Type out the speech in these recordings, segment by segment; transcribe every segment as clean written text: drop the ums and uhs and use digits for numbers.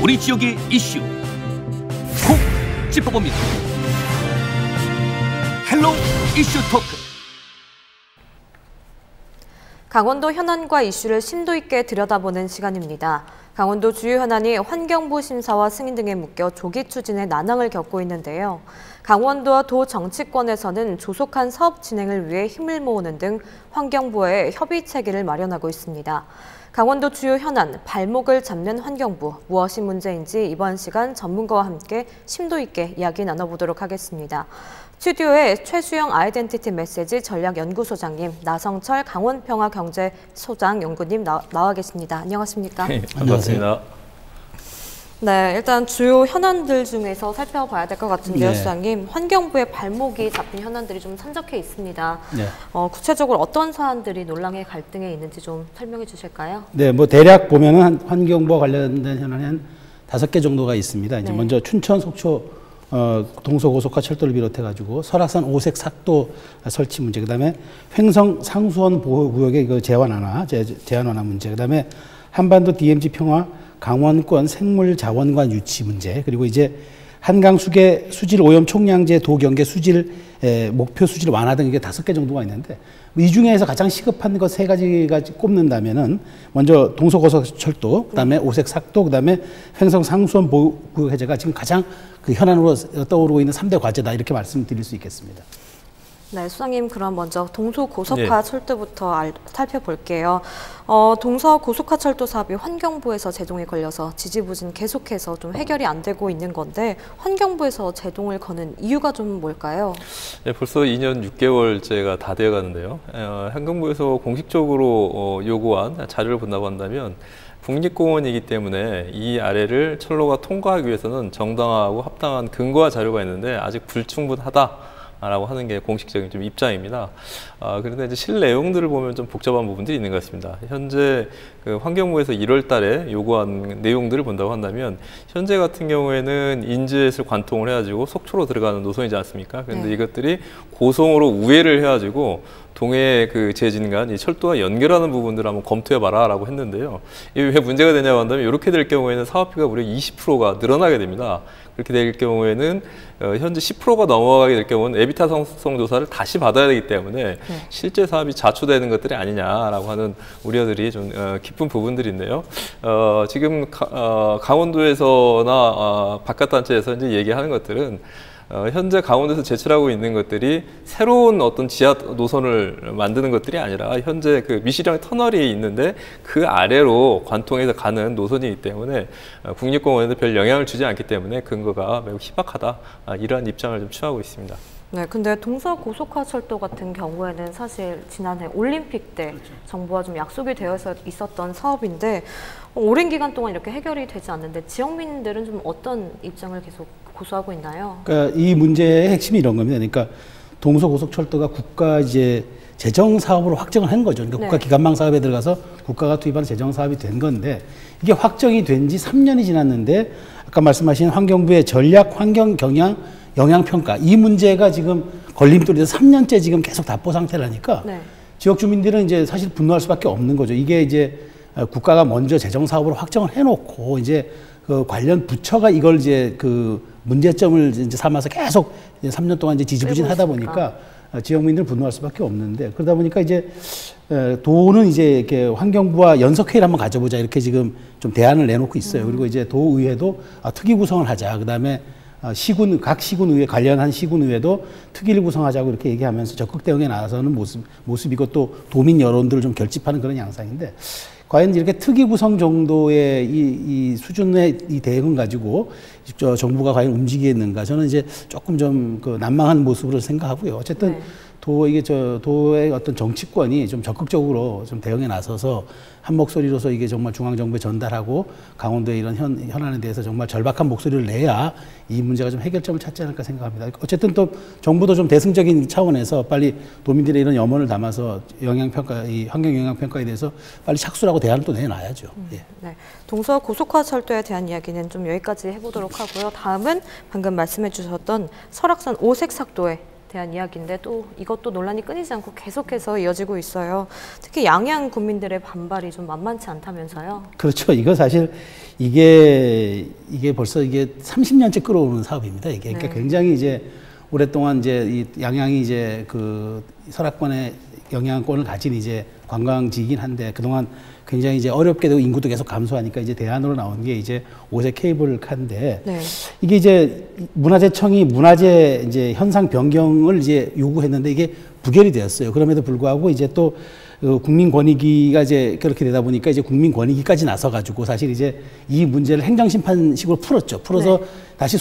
우리 지역의 이슈 콕 짚어봅니다. 헬로 이슈 토크. 강원도 현안과 이슈를 심도 있게 들여다보는 시간입니다. 강원도 주요 현안이 환경부 심사와 승인 등에 묶여 조기 추진에 난항을 겪고 있는데요. 강원도와 도 정치권에서는 조속한 사업 진행을 위해 힘을 모으는 등 환경부와의 협의 체계를 마련하고 있습니다. 강원도 주요 현안, 발목을 잡는 환경부, 무엇이 문제인지 이번 시간 전문가와 함께 심도 있게 이야기 나눠보도록 하겠습니다. 스튜디오에 최수영 아이덴티티 메시지 전략연구소장님, 나성철 강원평화경제소장 연구님 나와 계십니다. 안녕하십니까? 네, 반갑습니다. 네, 일단 주요 현안들 중에서 살펴봐야 될 것 같은데요, 네. 소장님. 환경부의 발목이 잡힌 현안들이 좀 산적해 있습니다. 네. 구체적으로 어떤 사안들이 논란의 갈등에 있는지 좀 설명해 주실까요? 네, 뭐 대략 보면은 환경부와 관련된 현안이 한 5개 정도가 있습니다. 이제 네. 먼저 춘천 속초 동서고속화 철도를 비롯해 가지고 설악산 오색 삭도 설치 문제, 그다음에 횡성 상수원 보호구역의 그 제한 완화 문제, 그다음에 한반도 DMZ 평화 강원권 생물자원관 유치 문제, 그리고 이제 한강 수질 오염 총량제 도경계 수질 목표 수질 완화 등 이게 5개 정도가 있는데, 이 중에서 가장 시급한 것 3가지가 꼽는다면은 먼저 동서고속철도, 그다음에 오색 삭도, 그다음에 횡성 상수원 보호구역 해제가 지금 가장 그 현안으로 떠오르고 있는 3대 과제다, 이렇게 말씀드릴 수 있겠습니다. 네, 소장님, 그럼 먼저 동서고속화 네. 철도부터 살펴볼게요. 동서고속화철도 사업이 환경부에서 제동이 걸려서 지지부진 계속해서 좀 해결이 안 되고 있는 건데, 환경부에서 제동을 거는 이유가 좀 뭘까요? 네, 벌써 2년 6개월째가 다 되어 가는데요. 환경부에서 공식적으로 요구한 자료를 본다고 한다면 국립공원이기 때문에 이 아래를 철로가 통과하기 위해서는 정당하고 합당한 근거와 자료가 있는데 아직 불충분하다 라고 하는 게 공식적인 좀 입장입니다. 그런데 이제 실 내용들을 보면 좀 복잡한 부분들이 있는 것 같습니다. 현재 그 환경부에서 1월 달에 요구한 내용들을 본다고 한다면, 현재 같은 경우에는 인제에서 관통을 해가지고 속초로 들어가는 노선이지 않습니까? 그런데 네. 이것들이 고성으로 우회를 해가지고 동해 그 제진간 이 철도와 연결하는 부분들을 한번 검토해봐라라고 했는데요. 이게 왜 문제가 되냐고 한다면, 이렇게 될 경우에는 사업비가 무려 20%가 늘어나게 됩니다. 그렇게 될 경우에는 현재 10%가 넘어가게 될 경우는 에비타 성성 조사를 다시 받아야 되기 때문에 네. 실제 사업이 자초되는 것들이 아니냐라고 하는 우려들이 좀 깊은 부분들인데요. 지금 강원도에서나 바깥단체에서 이제 얘기하는 것들은 현재 강원도에서 제출하고 있는 것들이 새로운 어떤 지하 노선을 만드는 것들이 아니라 현재 그 미시령 터널이 있는데 그 아래로 관통해서 가는 노선이기 때문에 국립공원에도 별 영향을 주지 않기 때문에 근거가 매우 희박하다, 이러한 입장을 좀 취하고 있습니다. 네, 근데 동서고속화철도 같은 경우에는 사실 지난해 올림픽 때 정부와 좀 약속이 되어 있었던 사업인데, 오랜 기간 동안 이렇게 해결이 되지 않는데 지역민들은 좀 어떤 입장을 계속 고수하고 있나요? 그러니까 이 문제의 핵심이 이런 겁니다. 그러니까 동서고속철도가 국가 이제 재정 사업으로 확정을 한 거죠. 그러니까 네. 국가 기관망 사업에 들어가서 국가가 투입하는 재정 사업이 된 건데, 이게 확정이 된 지 3년이 지났는데 아까 말씀하신 환경부의 전략 환경 경영 영향평가, 이 문제가 지금 걸림돌이 돼서 3년째 지금 계속 답보 상태라니까 네. 지역 주민들은 이제 사실 분노할 수밖에 없는 거죠. 이게 이제 국가가 먼저 재정 사업으로 확정을 해놓고 이제 그 관련 부처가 이걸 이제 그 문제점을 이제 삼아서 계속 이제 3년 동안 이제 지지부진하다 보니까 지역민들은 분노할 수밖에 없는데, 그러다 보니까 이제 도는 이제 이렇게 환경부와 연석회의를 한번 가져보자, 이렇게 지금 좀 대안을 내놓고 있어요. 그리고 이제 도의회도 특위 구성을 하자. 그다음에 각 시군의회, 관련한 시군의회도 특위를 구성하자고 이렇게 얘기하면서 적극 대응에 나서는 모습이고, 또 도민 여론들을 좀 결집하는 그런 양상인데, 과연 이렇게 특위 구성 정도의 이 수준의 이 대응을 가지고 정부가 과연 움직이겠는가, 저는 이제 조금 좀 그 난망한 모습으로 생각하고요. 어쨌든 네. 도의 어떤 정치권이 좀 적극적으로 좀 대응에 나서서 한 목소리로서 이게 정말 중앙정부에 전달하고 강원도의 이런 현안에 대해서 정말 절박한 목소리를 내야 이 문제가 좀 해결점을 찾지 않을까 생각합니다. 어쨌든 또 정부도 좀 대승적인 차원에서 빨리 도민들의 이런 염원을 담아서 이 환경 영향평가에 대해서 빨리 착수를 하고 대안을 또 내놔야죠. 예. 네. 동서고속화철도에 대한 이야기는 좀 여기까지 해보도록 하고요. 다음은 방금 말씀해 주셨던 설악산 오색삭도에 대한 이야기인데 또 이것도 논란이 끊이지 않고 계속해서 이어지고 있어요. 특히 양양 국민들의 반발이 좀 만만치 않다면서요? 그렇죠. 이거 사실 이게 벌써 이게 30년째 끌어오는 사업입니다. 이게 그러니까 굉장히 이제 오랫동안 이제 이 양양이 이제 그 설악권의 영향권을 가진 이제 관광지이긴 한데 그동안 굉장히 이제 어렵게도 인구도 계속 감소하니까 이제 대안으로 나온 게 이제 5세 케이블카인데 네. 이게 이제 문화재청이 문화재 이제 현상 변경을 이제 요구했는데 이게 부결이 되었어요. 그럼에도 불구하고 이제 또 국민권익위가 이제 그렇게 되다 보니까 이제 국민권익위까지 나서가지고 사실 이제 이 문제를 행정심판식으로 풀었죠. 풀어서 네. 다시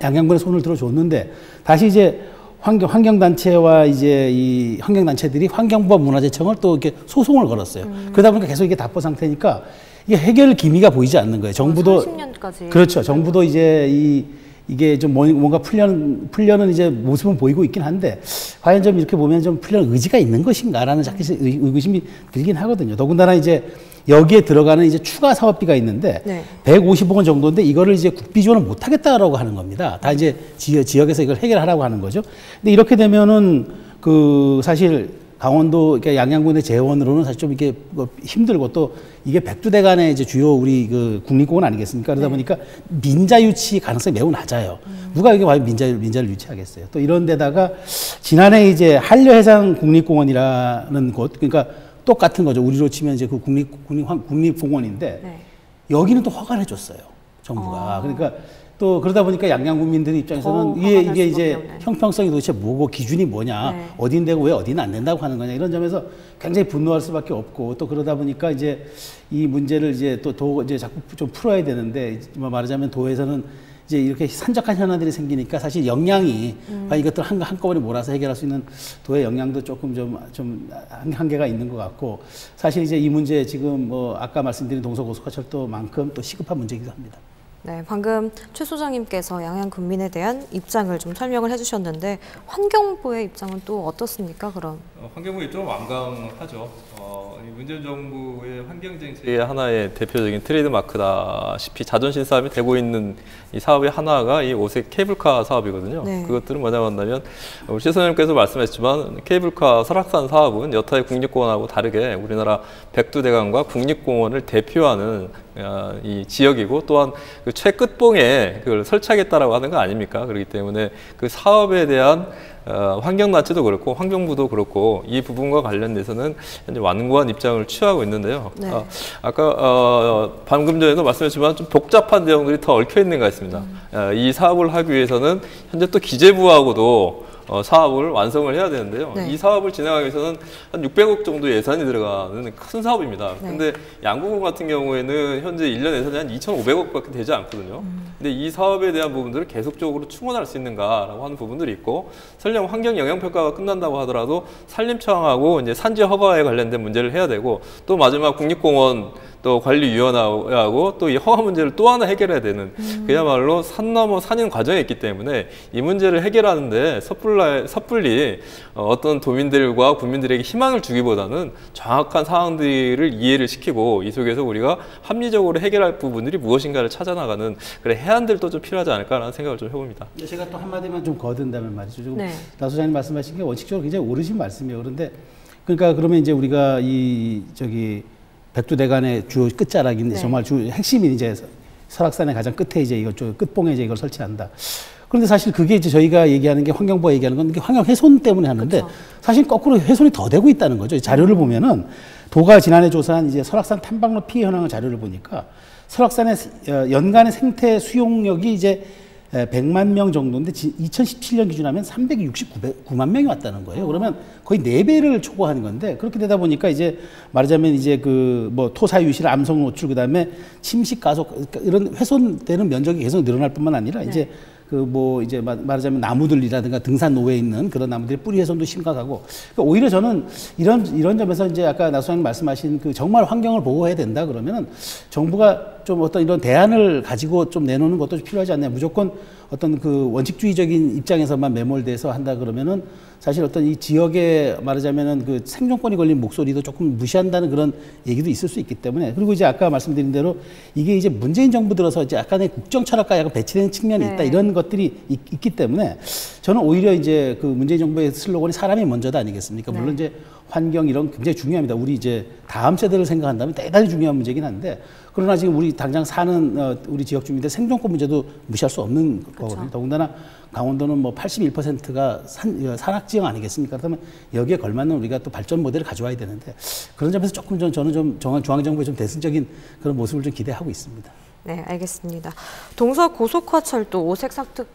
양양군에 손을 들어줬는데 다시 이제 환경단체와 이제 이 환경단체들이 환경부와 문화재청을 또 이렇게 소송을 걸었어요. 그러다 보니까 계속 이게 답보 상태니까 이게 해결 기미가 보이지 않는 거예요. 정부도 30년까지. 그렇죠. 정부도 이제 이게 좀 뭔가 풀려는 이제 모습은 보이고 있긴 한데 과연 좀 이렇게 보면 좀 풀려는 의지가 있는 것인가라는 자꾸 의구심이 들긴 하거든요. 더군다나 이제 여기에 들어가는 이제 추가 사업비가 있는데 네. 150억 원 정도인데 이거를 이제 국비 지원을 못 하겠다라고 하는 겁니다. 다 이제 지역에서 이걸 해결하라고 하는 거죠. 근데 이렇게 되면은 그 사실 강원도 그러니까 양양군의 재원으로는 사실 좀 이게 뭐 힘들고 또 이게 백두대간의 이제 주요 우리 그 국립공원 아니겠습니까? 그러다 보니까 민자 유치 가능성이 매우 낮아요. 누가 이게 과연 민자를 유치하겠어요? 또 이런 데다가 지난해 이제 한려해상 국립공원이라는 곳 그러니까 똑같은 거죠. 우리로 치면 이제 그 국립공원인데 네. 여기는 또 허가를 해줬어요. 정부가. 그러니까 또 그러다 보니까 양양 국민들 입장에서는 이게 이제 없네. 형평성이 도대체 뭐고 기준이 뭐냐, 네. 어딘 되고 왜 어디는 안 된다고 하는 거냐 이런 점에서 굉장히 분노할 수밖에 없고 또 그러다 보니까 이제 이 문제를 이제 또 이제 자꾸 좀 풀어야 되는데 말하자면 도에서는 이제 이렇게 산적한 현안들이 생기니까 사실 역량이 이것들 한꺼번에 몰아서 해결할 수 있는 도의 역량도 조금 좀 한계가 있는 것 같고 사실 이제 이 문제 지금 뭐 아까 말씀드린 동서고속화철도만큼 또 시급한 문제이기도 합니다. 네, 방금 최 소장님께서 양양 군민에 대한 입장을 좀 설명을 해주셨는데 환경부의 입장은 또 어떻습니까? 그럼 환경부 입장은 완강하죠. 문재인 정부의 환경 정책의 하나의 대표적인 트레이드 마크다시피 자존심 싸움이 되고 있는 이 사업의 하나가 이 5세 케이블카 사업이거든요. 네. 그것들은 뭐냐고 한다면 우리 최 소장님께서 말씀하셨지만 케이블카 설악산 사업은 여타의 국립공원하고 다르게 우리나라 백두대간과 국립공원을 대표하는 이 지역이고 또한 그 최끝봉에 그걸 설치하겠다라고 하는 거 아닙니까? 그렇기 때문에 그 사업에 대한 환경단체도 그렇고 환경부도 그렇고 이 부분과 관련돼서는 현재 완고한 입장을 취하고 있는데요. 네. 아까 방금 전에도 말씀하셨지만 좀 복잡한 내용들이 더 얽혀 있는 것 같습니다. 이 사업을 하기 위해서는 현재 또 기재부하고도 사업을 완성을 해야 되는데요. 네. 이 사업을 진행하기 위해서는 한 600억 정도 예산이 들어가는 큰 사업입니다. 네. 근데 양구군 같은 경우에는 현재 1년 예산이 한 2,500억밖에 되지 않거든요. 근데 이 사업에 대한 부분들을 계속적으로 충원할 수 있는가라고 하는 부분들이 있고 설령 환경 영향 평가가 끝난다고 하더라도 산림청하고 이제 산지 허가에 관련된 문제를 해야 되고 또 마지막 국립공원 또 관리위원회하고 또 이 허가 문제를 또 하나 해결해야 되는 그야말로 산 넘어 산인 과정이 있기 때문에 이 문제를 해결하는데 섣불리 어떤 도민들과 국민들에게 희망을 주기보다는 정확한 사항들을 이해를 시키고 이 속에서 우리가 합리적으로 해결할 부분들이 무엇인가를 찾아나가는 그래 해안들도 좀 필요하지 않을까라는 생각을 좀 해봅니다. 제가 또 한마디만 좀 거둔다면 말이죠. 지금 네. 나 소장님 말씀하신 게 원칙적으로 굉장히 옳으신 말씀이에요. 그런데 그러니까 그러면 이제 우리가 백두대간의 주 끝자락인 네. 정말 주 핵심인 이제 설악산의 가장 끝에 이제 이걸 끝봉에 이제 이걸 설치한다. 그런데 사실 그게 이제 저희가 얘기하는 게 환경부가 얘기하는 건 이게 환경 훼손 때문에 하는데 그쵸. 사실 거꾸로 훼손이 더 되고 있다는 거죠. 자료를 보면은 도가 지난해 조사한 이제 설악산 탐방로 피해 현황 자료를 보니까 설악산의 연간의 생태 수용력이 이제 100만 명 정도인데 2017년 기준하면 369만 명이 왔다는 거예요. 그러면 거의 4배를 초과하는 건데 그렇게 되다 보니까 이제 말하자면 이제 그 뭐 토사 유실, 암석 노출 그다음에 침식 가속 이런 훼손되는 면적이 계속 늘어날 뿐만 아니라 네. 이제 그 뭐 이제 말하자면 나무들이라든가 등산 노에 있는 그런 나무들의 뿌리 훼손도 심각하고 그러니까 오히려 저는 이런 점에서 이제 아까 나 소장님 말씀하신 그 정말 환경을 보호해야 된다 그러면은 정부가 좀 어떤 이런 대안을 가지고 좀 내놓는 것도 필요하지 않나요? 무조건 어떤 그 원칙주의적인 입장에서만 매몰돼서 한다 그러면은 사실 어떤 이 지역에 말하자면은 그 생존권이 걸린 목소리도 조금 무시한다는 그런 얘기도 있을 수 있기 때문에, 그리고 이제 아까 말씀드린 대로 이게 이제 문재인 정부 들어서 이제 약간의 국정 철학과 약간 배치되는 측면이 있다, 이런 것들이 있기 때문에 저는 오히려 이제 그 문재인 정부의 슬로건이 사람이 먼저다 아니겠습니까? 물론 이제 환경 이런 굉장히 중요합니다. 우리 이제 다음 세대를 생각한다면 대단히 중요한 문제긴 한데, 그러나 지금 우리 당장 사는 우리 지역 주민들 생존권 문제도 무시할 수 없는 거거든요. 더군다나 강원도는 뭐 81%가 산악지형 아니겠습니까? 그렇다면 여기에 걸맞는 우리가 또 발전 모델을 가져와야 되는데, 그런 점에서 조금 저는 좀 중앙정부의 좀 대승적인 그런 모습을 좀 기대하고 있습니다. 네, 알겠습니다. 동서 고속화철도 오색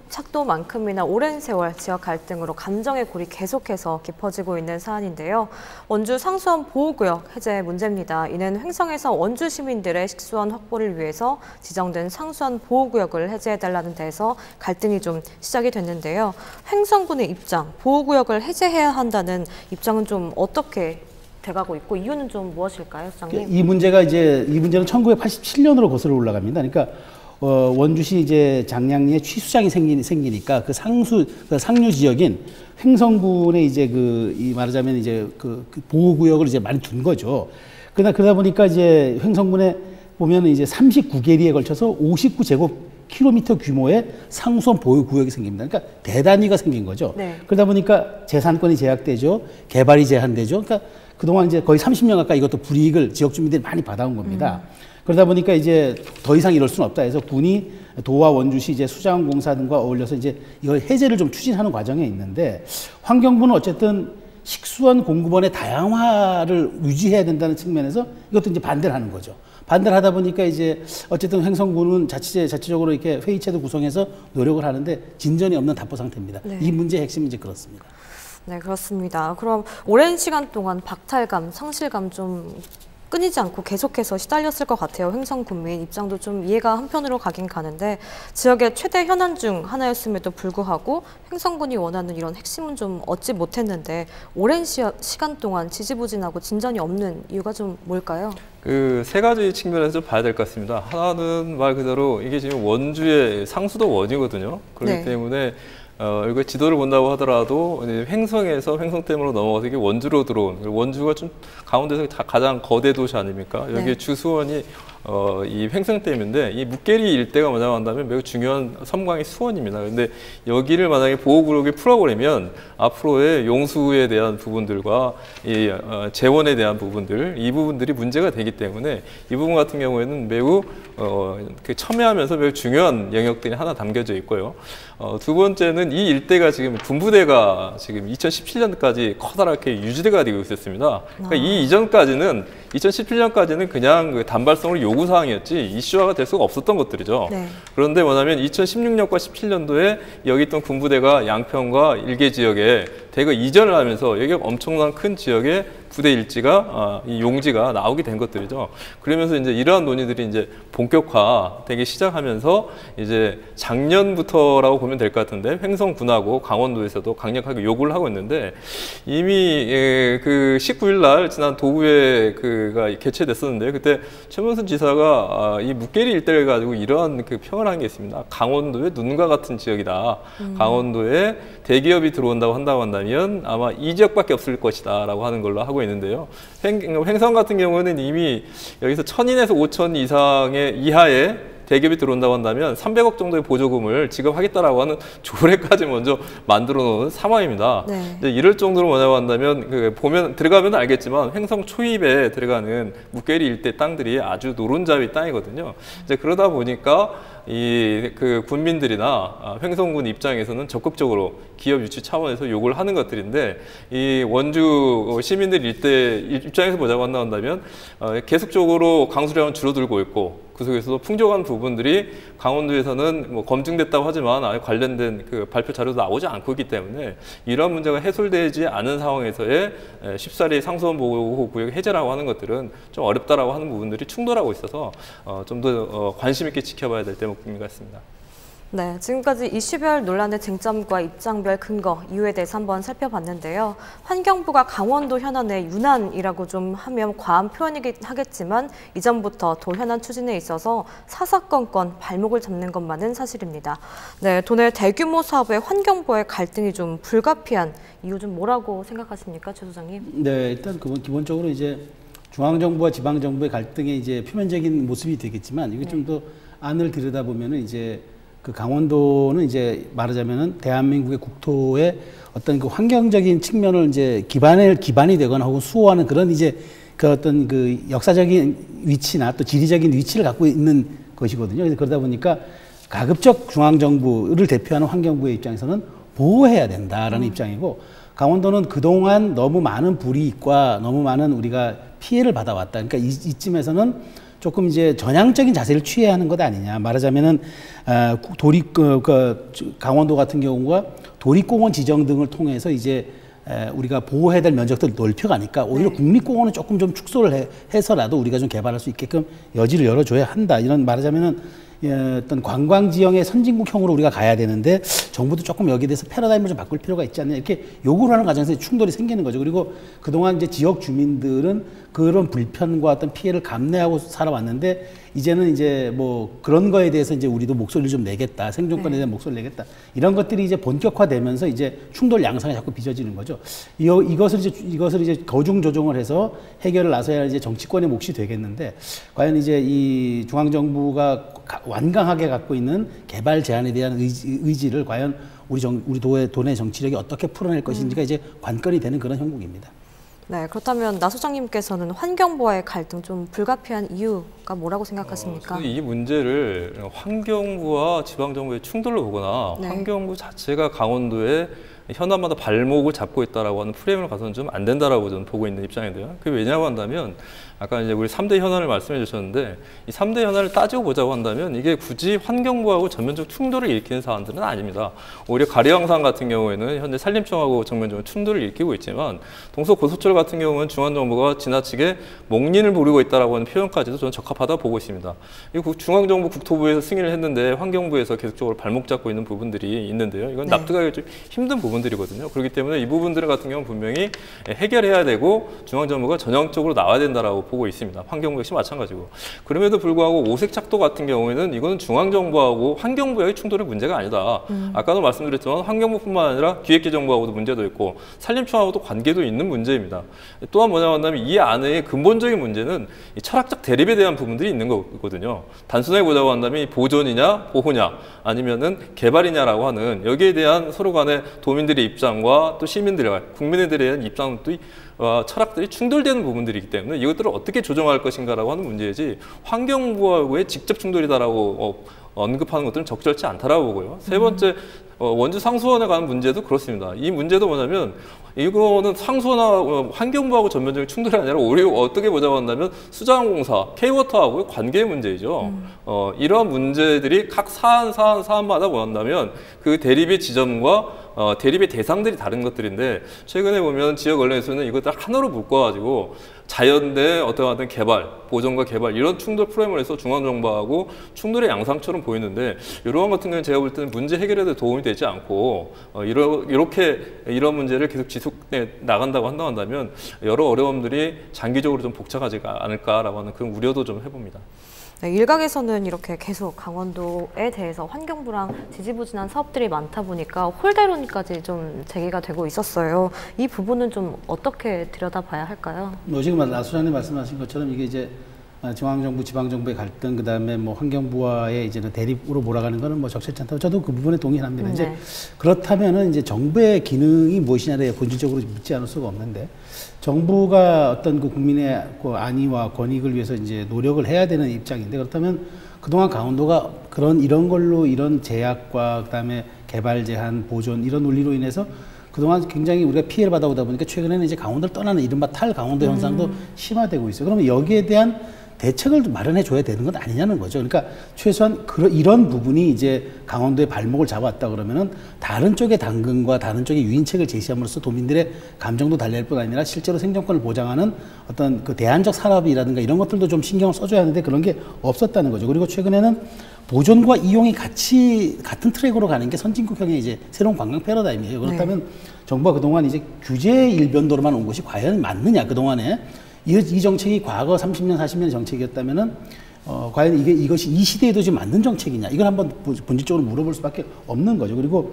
착도만큼이나 오랜 세월 지역 갈등으로 감정의 골이 계속해서 깊어지고 있는 사안인데요. 원주 상수원 보호구역 해제 문제입니다. 이는 횡성에서 원주 시민들의 식수원 확보를 위해서 지정된 상수원 보호구역을 해제해달라는 데에서 갈등이 좀 시작이 됐는데요. 횡성군의 입장, 보호구역을 해제해야 한다는 입장은 좀 어떻게 돼가고 있고, 이유는 좀 무엇일까요, 수장님? 이 문제는 1987년으로 거슬러 올라갑니다. 그러니까 원주시 이제 장량리에 취수장이 생기니까 그 상류 지역인 횡성군에 이제 이 말하자면 이제 그 보호구역을 이제 많이 둔 거죠. 그러다 보니까 이제 횡성군에 보면은 이제 39개리에 걸쳐서 59제곱킬로미터 규모의 상수원 보호구역이 생깁니다. 그러니까 대단위가 생긴 거죠. 네. 그러다 보니까 재산권이 제약되죠. 개발이 제한되죠. 그러니까 그동안 이제 거의 30년 가까이 이것도 불이익을 지역 주민들이 많이 받아온 겁니다. 그러다 보니까 이제 더 이상 이럴 수는 없다 해서 군이 도와 원주시 이제 수자원공사 등과 어울려서 이제 이걸 해제를 좀 추진하는 과정에 있는데, 환경부는 어쨌든 식수원 공급원의 다양화를 유지해야 된다는 측면에서 이것도 이제 반대를 하는 거죠. 반대를 하다 보니까 이제 어쨌든 횡성군은 자체적으로 이렇게 회의체도 구성해서 노력을 하는데 진전이 없는 답보 상태입니다. 네. 이 문제의 핵심이 이제 그렇습니다. 네, 그렇습니다. 그럼 오랜 시간 동안 박탈감, 상실감 좀 끊이지 않고 계속해서 시달렸을 것 같아요. 횡성 군민 입장도 좀 이해가 한편으로 가긴 가는데, 지역의 최대 현안 중 하나였음에도 불구하고 횡성군이 원하는 이런 핵심은 좀 얻지 못했는데, 오랜 시간 동안 지지부진하고 진전이 없는 이유가 좀 뭘까요? 그 세 가지 측면에서 좀 봐야 될 것 같습니다. 하나는 말 그대로 이게 지금 원주의 상수도 원이거든요. 그렇기 때문에 이거 지도를 본다고 하더라도 횡성에서 횡성댐으로 넘어가서 이게 원주로 들어온, 원주가 좀 강원도에서 가장 거대 도시 아닙니까? 여기 주수원이 이 횡성댐인데, 이 묵계리 일대가 뭐냐고 한다면 매우 중요한 섬광의 수원입니다. 근데 여기를 만약에 보호구역에 풀어버리면 앞으로의 용수에 대한 부분들과 이 재원에 대한 부분들, 이 부분들이 문제가 되기 때문에 이 부분 같은 경우에는 매우 첨예하면서 매우 중요한 영역들이 하나 담겨져 있고요. 두 번째는 이 일대가 지금 군부대가 지금 2017년까지 커다랗게 유지대가 되고 있었습니다. 그러니까 이 이전까지는 2017년까지는 그냥 그 단발성으로 요구사항이었지 이슈화가 될 수가 없었던 것들이죠. 네. 그런데 뭐냐면 2016년과 17년도에 여기 있던 군부대가 양평과 일개 지역에 대거 이전을 하면서 여기가 엄청난 큰 지역에 부대 일지가 이 용지가 나오게 된 것들이죠. 그러면서 이제 이러한 논의들이 이제 본격화되기 시작하면서 이제 작년부터라고 보면 될 것 같은데, 횡성군하고 강원도에서도 강력하게 요구를 하고 있는데, 이미 그 19일 날 지난 도의회 가 개최됐었는데, 그때 최문순 지사가 이 묵계리 일대를 가지고 이러한 그 평을 한 게 있습니다. 강원도의 눈과 같은 지역이다. 강원도에 대기업이 들어온다고 한다면 아마 이 지역밖에 없을 것이다라고 하는 걸로 하고 있는데요. 횡성 같은 경우는 이미 여기서 1,000인에서 5,000 이하의 대기업이 들어온다고 한다면 300억 정도의 보조금을 지급하겠다라고 하는 조례까지 먼저 만들어 놓은 상황입니다. 네. 이제 이럴 정도로 뭐냐고 한다면 들어가면 알겠지만 횡성 초입에 들어가는 묵계리 일대 땅들이 아주 노른자위 땅이거든요. 이제 그러다 보니까 그 군민들이나 횡성군 입장에서는 적극적으로 기업 유치 차원에서 요구를 하는 것들인데, 이 원주 시민들 일대 입장에서 보자고 한다면 계속적으로 강수량은 줄어들고 있고, 그 속에서도 풍족한 부분들이 강원도에서는 뭐 검증됐다고 하지만 아예 관련된 그 발표 자료도 나오지 않고 있기 때문에 이러한 문제가 해소되지 않은 상황에서의 쉽사리 상수원 보호구역 해제라고 하는 것들은 좀 어렵다라고 하는 부분들이 충돌하고 있어서 좀 더 관심 있게 지켜봐야 될 대목인 것 같습니다. 네, 지금까지 이슈별 논란의 쟁점과 입장별 근거, 이유에 대해서 한번 살펴봤는데요. 환경부가 강원도 현안의 유난이라고 좀 하면 과한 표현이긴 하겠지만 이전부터 도 현안 추진에 있어서 사사건건 발목을 잡는 것만은 사실입니다. 네, 도내 대규모 사업에 환경부와의 갈등이 좀 불가피한 이유 좀 뭐라고 생각하십니까, 최 소장님? 네, 일단 기본적으로 이제 중앙정부와 지방정부의 갈등의 이제 표면적인 모습이 되겠지만 이게 좀 더 안을 들여다보면은 이제 그 강원도는 이제 말하자면은 대한민국의 국토의 어떤 그 환경적인 측면을 이제 기반이 되거나 혹은 수호하는 그런 이제 그 어떤 그 역사적인 위치나 또 지리적인 위치를 갖고 있는 것이거든요. 그래서 그러다 보니까 가급적 중앙정부를 대표하는 환경부의 입장에서는 보호해야 된다라는 입장이고, 강원도는 그동안 너무 많은 불이익과 너무 많은 우리가 피해를 받아왔다. 그러니까 이쯤에서는 조금 이제 전향적인 자세를 취해야 하는 것 아니냐. 말하자면은 강원도 같은 경우가 도립공원 지정 등을 통해서 이제 우리가 보호해야 될 면적들을 넓혀가니까 오히려 국립공원은 조금 좀 축소를 해서라도 우리가 좀 개발할 수 있게끔 여지를 열어줘야 한다. 이런 말하자면은 어떤 관광 지형의 선진국형으로 우리가 가야 되는데 정부도 조금 여기에 대해서 패러다임을 좀 바꿀 필요가 있지 않냐, 이렇게 요구를 하는 과정에서 충돌이 생기는 거죠. 그리고 그동안 이제 지역 주민들은 그런 불편과 어떤 피해를 감내하고 살아왔는데 이제는 이제 뭐 그런 거에 대해서 이제 우리도 목소리를 좀 내겠다, 생존권에 대한 목소리를 내겠다, 이런 것들이 이제 본격화되면서 이제 충돌 양상이 자꾸 빚어지는 거죠. 이것을 이제 거중 조정을 해서 해결을 나서야 이제 정치권의 몫이 되겠는데, 과연 이제 이 중앙 정부가 완강하게 갖고 있는 개발 제한에 대한 의지를 과연 우리 도내 정치력이 어떻게 풀어낼 것인지가 이제 관건이 되는 그런 형국입니다. 네, 그렇다면 나 소장님께서는 환경부와의 갈등 좀 불가피한 이유가 뭐라고 생각하십니까? 이 문제를 환경부와 지방정부의 충돌로 보거나 네. 환경부 자체가 강원도에 현안마다 발목을 잡고 있다라고 하는 프레임을 가서는 좀 안 된다라고 저는 보고 있는 입장인데요. 그게 왜냐고 한다면 아까 이제 우리 3대 현안을 말씀해 주셨는데 이 3대 현안을 따지고 보자고 한다면 이게 굳이 환경부하고 전면적 충돌을 일으키는 사안들은 아닙니다. 오히려 가리왕산 같은 경우에는 현재 산림청하고 정면적으로 충돌을 일으키고 있지만 동서고속철 같은 경우는 중앙정부가 지나치게 목린을 부리고 있다라고 하는 표현까지도 저는 적합하다고 보고 있습니다. 이 중앙정부 국토부에서 승인을 했는데 환경부에서 계속적으로 발목 잡고 있는 부분들이 있는데요. 이건 납득하기 좀 힘든 부분들이거든요. 그렇기 때문에 이 부분들 같은 경우는 분명히 해결해야 되고 중앙정부가 전형적으로 나와야 된다라고 보고 있습니다. 환경부 역시 마찬가지고. 그럼에도 불구하고 오색 착도 같은 경우에는 이거는 중앙정부하고 환경부의 충돌의 문제가 아니다. 아까도 말씀드렸지만 환경부뿐만 아니라 기획재정부하고도 문제도 있고 산림청하고도 관계도 있는 문제입니다. 또한 뭐냐고 한다면 이 안에 근본적인 문제는 이 철학적 대립에 대한 부분들이 있는 거거든요. 단순하게 보자고 한다면 이 보존이냐 보호냐 아니면은 개발이냐라고 하는 여기에 대한 서로 간의 도민들의 입장과 또 시민들의 국민들에 대한 입장도 철학들이 충돌되는 부분들이기 때문에 이것들을 어떻게 조정할 것인가라고 하는 문제이지 환경부와의 직접 충돌이다라고 언급하는 것들은 적절치 않다라고 보고요. 세 번째, 원주 상수원에 관한 문제도 그렇습니다. 이 문제도 뭐냐면 이거는 상수원과 환경부하고 전면적인 충돌이 아니라 오히려 어떻게 보자고 한다면 수자원공사, K워터하고의 관계의 문제이죠. 이러한 문제들이 각 사안마다 뭐한다면 그 대립의 지점과 대립의 대상들이 다른 것들인데 최근에 보면 지역 언론에서는 이것들 하나로 묶어가지고 자연 대 어떤 개발, 보존과 개발 이런 충돌 프레임을 해서 중앙정부하고 충돌의 양상처럼 보이는데 이러한 같은 경우는 제가 볼 때는 문제 해결에도 도움이 되지 않고 이런 문제를 계속 지속해 나간다고 한다면 여러 어려움들이 장기적으로 좀 복잡하지 않을까라고 하는 그런 우려도 좀 해봅니다. 네, 일각에서는 이렇게 계속 강원도에 대해서 환경부랑 지지부진한 사업들이 많다 보니까 홀대론까지 좀 제기가 되고 있었어요. 이 부분은 좀 어떻게 들여다봐야 할까요? 지금 나 소장님 말씀하신 것처럼 이게 이제 중앙정부, 지방정부의 갈등, 그다음에 뭐 환경부와의 이제 대립으로 몰아가는 거는 뭐 적절치 않다고 저도 그 부분에 동의합니다. 이제 그렇다면은 이제 정부의 기능이 무엇이냐에 본질적으로 묻지 않을 수가 없는데 정부가 어떤 그 국민의 그 안위와 권익을 위해서 이제 노력을 해야 되는 입장인데 그렇다면 그동안 강원도가 이런 걸로 이런 제약과 그다음에 개발 제한, 보존 이런 논리로 인해서 그동안 굉장히 우리가 피해를 받아오다 보니까 최근에는 이제 강원도를 떠나는 이른바 탈강원도 현상도 심화되고 있어요. 그러면 여기에 대한 대책을 마련해 줘야 되는 건 아니냐는 거죠. 그러니까 최소한 이런 부분이 이제 강원도의 발목을 잡았다 그러면은 다른 쪽의 당근과 다른 쪽의 유인책을 제시함으로써 도민들의 감정도 달랠 뿐 아니라 실제로 생존권을 보장하는 어떤 그 대안적 산업이라든가 이런 것들도 좀 신경을 써줘야 하는데 그런 게 없었다는 거죠. 그리고 최근에는 보존과 이용이 같은 트랙으로 가는 게 선진국형의 이제 새로운 관광 패러다임이에요. 그렇다면 정부가 그동안 이제 규제 일변도로만 온 것이 과연 맞느냐, 그동안에. 이 정책이 과거 30년, 40년의 정책이었다면은, 과연 이것이 이 시대에도 지금 맞는 정책이냐. 이걸 한번 본질적으로 물어볼 수밖에 없는 거죠. 그리고,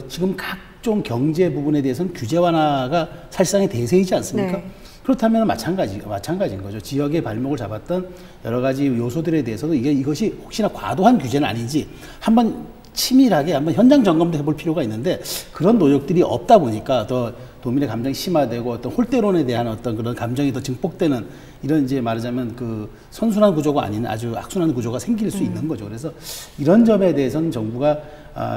지금 각종 경제 부분에 대해서는 규제 완화가 사실상의 대세이지 않습니까? 네. 그렇다면 마찬가지인 거죠. 지역의 발목을 잡았던 여러 가지 요소들에 대해서도 이것이 혹시나 과도한 규제는 아닌지 한번 치밀하게 한번 현장 점검도 해볼 필요가 있는데, 그런 노력들이 없다 보니까 더 도민의 감정이 심화되고 어떤 홀대론에 대한 어떤 그런 감정이 더 증폭되는, 이런 이제 말하자면 그 선순환 구조가 아닌 아주 악순환 구조가 생길 수 있는 거죠. 그래서 이런 점에 대해서는 정부가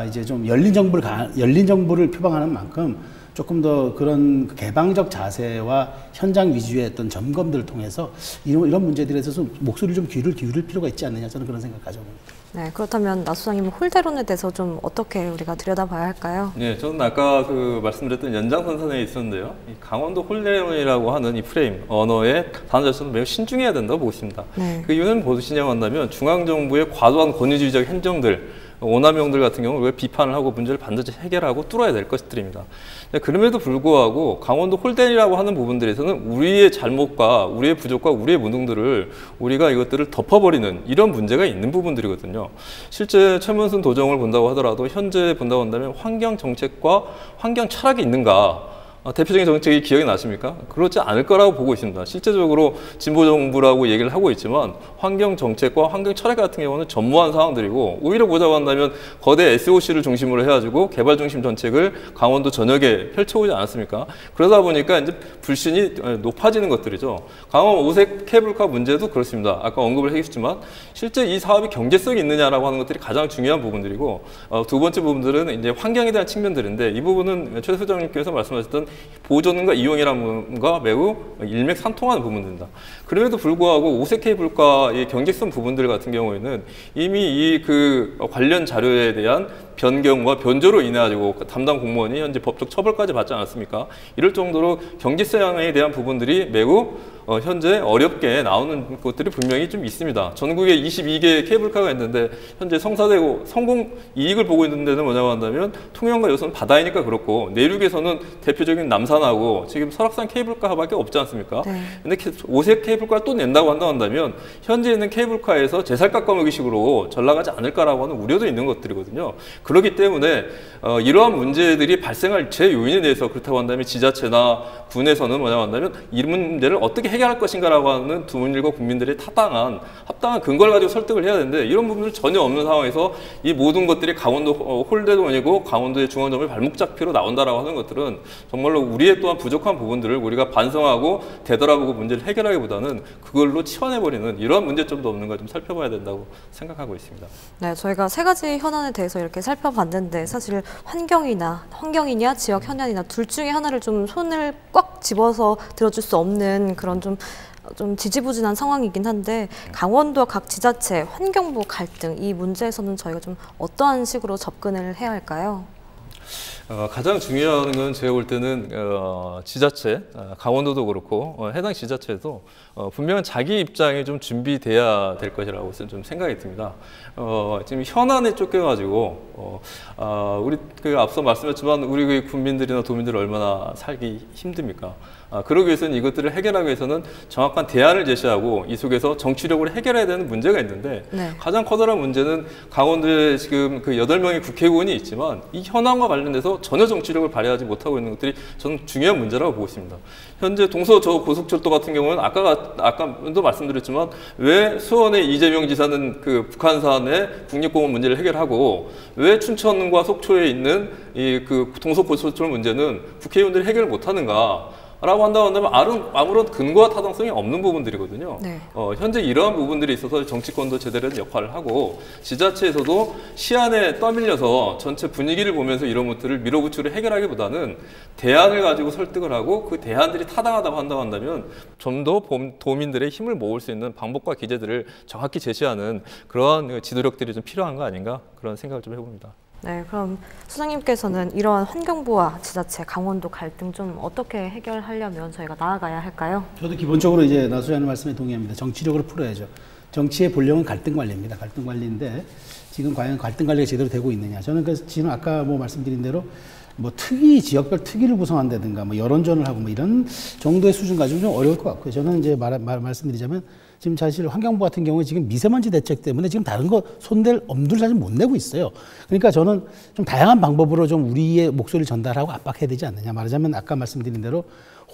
이제 좀 열린 정부를 표방하는 만큼 조금 더 그런 개방적 자세와 현장 위주의 어떤 점검들을 통해서 이런 문제들에 대해서 목소리를 좀 귀를 기울일 필요가 있지 않느냐, 저는 그런 생각 가져봅니다. 네, 그렇다면 나 수장님은 홀대론에 대해서 좀 어떻게 우리가 들여다봐야 할까요? 네, 저는 아까 말씀드렸던 연장선상에 있었는데요. 이 강원도 홀대론이라고 하는 이 프레임, 언어의 단어 자체는 매우 신중해야 된다고 보고 있습니다. 네. 그 이유는 무엇이냐고 한다면 중앙정부의 과도한 권위주의적 행정들, 오남용들 같은 경우는 왜 비판을 하고 문제를 반드시 해결하고 뚫어야 될 것들입니다. 그럼에도 불구하고 강원도 홀대라고 하는 부분들에서는 우리의 잘못과 우리의 부족과 우리의 무능들을 우리가 이것들을 덮어버리는 이런 문제가 있는 부분들이거든요. 실제 최문순 도정을 본다고 하더라도 현재 본다고 한다면 환경 정책과 환경 철학이 있는가? 대표적인 정책이 기억이 나십니까? 그렇지 않을 거라고 보고 있습니다. 실제적으로 진보 정부라고 얘기를 하고 있지만 환경 정책과 환경 철학 같은 경우는 전무한 상황들이고, 오히려 보자고 한다면 거대 SOC를 중심으로 해가지고 개발 중심 정책을 강원도 전역에 펼쳐오지 않았습니까? 그러다 보니까 이제 불신이 높아지는 것들이죠. 강원 오색 케이블카 문제도 그렇습니다. 아까 언급을 해주셨지만 실제 이 사업이 경제성이 있느냐라고 하는 것들이 가장 중요한 부분들이고, 두 번째 부분들은 이제 환경에 대한 측면들인데, 이 부분은 최 소장님께서 말씀하셨던 보존과 이용이라는 것과 매우 일맥상통하는 부분입니다. 그럼에도 불구하고 오색 케이블카의 경제성 부분들 같은 경우에는 이미 이 관련 자료에 대한 변경과 변조로 인해 가지고 담당 공무원이 현재 법적 처벌까지 받지 않았습니까? 이럴 정도로 경제성에 대한 부분들이 매우 현재 어렵게 나오는 것들이 분명히 좀 있습니다. 전국에 22개 케이블카가 있는데 현재 성사되고 성공 이익을 보고 있는 데는 뭐냐고 한다면 통영과 여수는 바다이니까 그렇고, 내륙에서는 대표적인 남산하고 지금 설악산 케이블카밖에 없지 않습니까? 네. 근데 오색 케이블카를 또 낸다고 한다면 현재 있는 케이블카에서 제살 깎아먹이식으로 전락하지 않을까라고 하는 우려도 있는 것들이거든요. 그렇기 때문에 이러한 문제들이 발생할 제 요인에 대해서, 그렇다고 한다면 지자체나 군에서는 뭐냐고 한다면 이 문제를 어떻게 해결할 것인가라고 하는 도민들과 국민들의 합당한 근거를 가지고 설득을 해야 되는데, 이런 부분들 전혀 없는 상황에서 이 모든 것들이 강원도 홀대론이고 강원도의 중앙정부의 발목 잡히로 나온다라고 하는 것들은 정말로 우리의 또한 부족한 부분들을 우리가 반성하고 되돌아보고 문제를 해결하기보다는 그걸로 치환해버리는 이러한 문제점도 없는가 좀 살펴봐야 된다고 생각하고 있습니다. 네, 저희가 세 가지 현안에 대해서 이렇게 살펴봤는데, 사실 환경이냐 지역 현안이나 둘 중에 하나를 좀 손을 꽉 집어서 들어줄 수 없는 그런 좀 지지부진한 상황이긴 한데, 강원도와 각 지자체, 환경부 갈등, 이 문제에서는 저희가 좀 어떠한 식으로 접근을 해야 할까요? 가장 중요한 건 제가 볼 때는 지자체, 강원도도 그렇고 해당 지자체도 분명한 자기 입장이 좀 준비돼야 될 것이라고 좀 생각이 듭니다. 지금 현안에 쫓겨가지고 우리 앞서 말씀했지만 우리 국민들이나 도민들이 얼마나 살기 힘듭니까? 그러기 위해서는 이것들을 해결하기 위해서는 정확한 대안을 제시하고 이 속에서 정치력으로 해결해야 되는 문제가 있는데, 네. 가장 커다란 문제는 강원도에 지금 8명의 국회의원이 있지만 이 현안과 관련돼서 전혀 정치력을 발휘하지 못하고 있는 것들이 저는 중요한 문제라고 보고 있습니다. 현재 동서 고속철도 같은 경우는 아까도 말씀드렸지만 왜 수원의 이재명 지사는 북한산의 국립공원 문제를 해결하고 왜 춘천과 속초에 있는 이 동서 고속철도 문제는 국회의원들이 해결을 못하는가? 라고 한다면 아무런 근거와 타당성이 없는 부분들이거든요. 네. 현재 이러한 부분들이 있어서 정치권도 제대로 된 역할을 하고, 지자체에서도 시안에 떠밀려서 전체 분위기를 보면서 이런 것들을 밀어붙이로 해결하기보다는 대안을 가지고 설득을 하고 그 대안들이 타당하다고 한다면 좀 더 도민들의 힘을 모을 수 있는 방법과 기제들을 정확히 제시하는 그러한 지도력들이 좀 필요한 거 아닌가, 그런 생각을 좀 해봅니다. 네, 그럼 수장님께서는 이러한 환경부와 지자체, 강원도 갈등 좀 어떻게 해결하려면 저희가 나아가야 할까요? 저도 기본적으로 이제 나 수장님 말씀에 동의합니다. 정치력으로 풀어야죠. 정치의 본령은 갈등 관리입니다. 갈등 관리인데 지금 과연 갈등 관리가 제대로 되고 있느냐. 저는 그래서 지금 아까 뭐 말씀드린 대로 뭐 지역별 특위를 구성한다든가 뭐 여론전을 하고 뭐 이런 정도의 수준 가지고 좀 어려울 것 같고요. 저는 이제 말씀드리자면 지금 사실 환경부 같은 경우에 지금 미세먼지 대책 때문에 지금 다른 거 손댈 엄두를 사실 못 내고 있어요. 그러니까 저는 좀 다양한 방법으로 좀 우리의 목소리를 전달하고 압박해야 되지 않느냐. 말하자면 아까 말씀드린 대로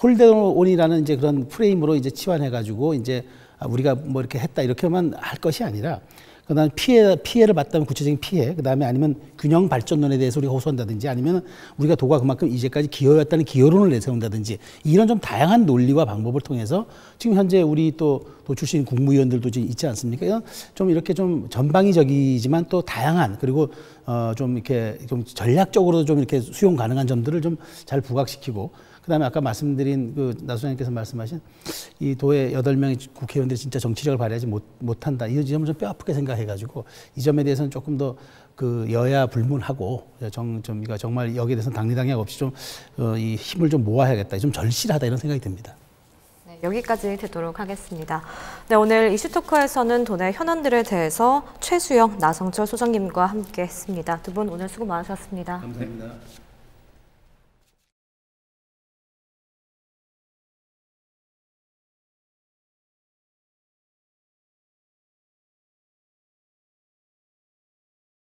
홀대온이라는 이제 그런 프레임으로 이제 치환해가지고 이제 우리가 뭐 이렇게 했다 이렇게만 할 것이 아니라 그다음에 피해를 봤다면 구체적인 피해, 그다음에 아니면 균형 발전론에 대해서 우리가 호소한다든지 아니면 우리가 도가 그만큼 이제까지 기여했다는 기여론을 내세운다든지 이런 좀 다양한 논리와 방법을 통해서 지금 현재 우리 또 출신 국무위원들도 지금 있지 않습니까? 좀 이렇게 좀 전방위적이지만 또 다양한 그리고 좀 이렇게 좀 전략적으로도 좀 이렇게 수용 가능한 점들을 좀 잘 부각시키고 그다음에 아까 말씀드린 나 소장님께서 말씀하신 이 도의 8명의 국회의원들이 진짜 정치력을 발휘하지 못한다. 이 점을 좀 뼈아프게 생각해가지고 이 점에 대해서는 조금 더 여야 불문하고 정말 여기에 대해서는 당리당략 없이 좀 이 힘을 좀 모아야겠다. 좀 절실하다 이런 생각이 듭니다. 네, 여기까지 듣도록 하겠습니다. 네, 오늘 이슈토크에서는 도내 현안들에 대해서 최수영, 나성철 소장님과 함께했습니다. 두 분 오늘 수고 많으셨습니다. 감사합니다.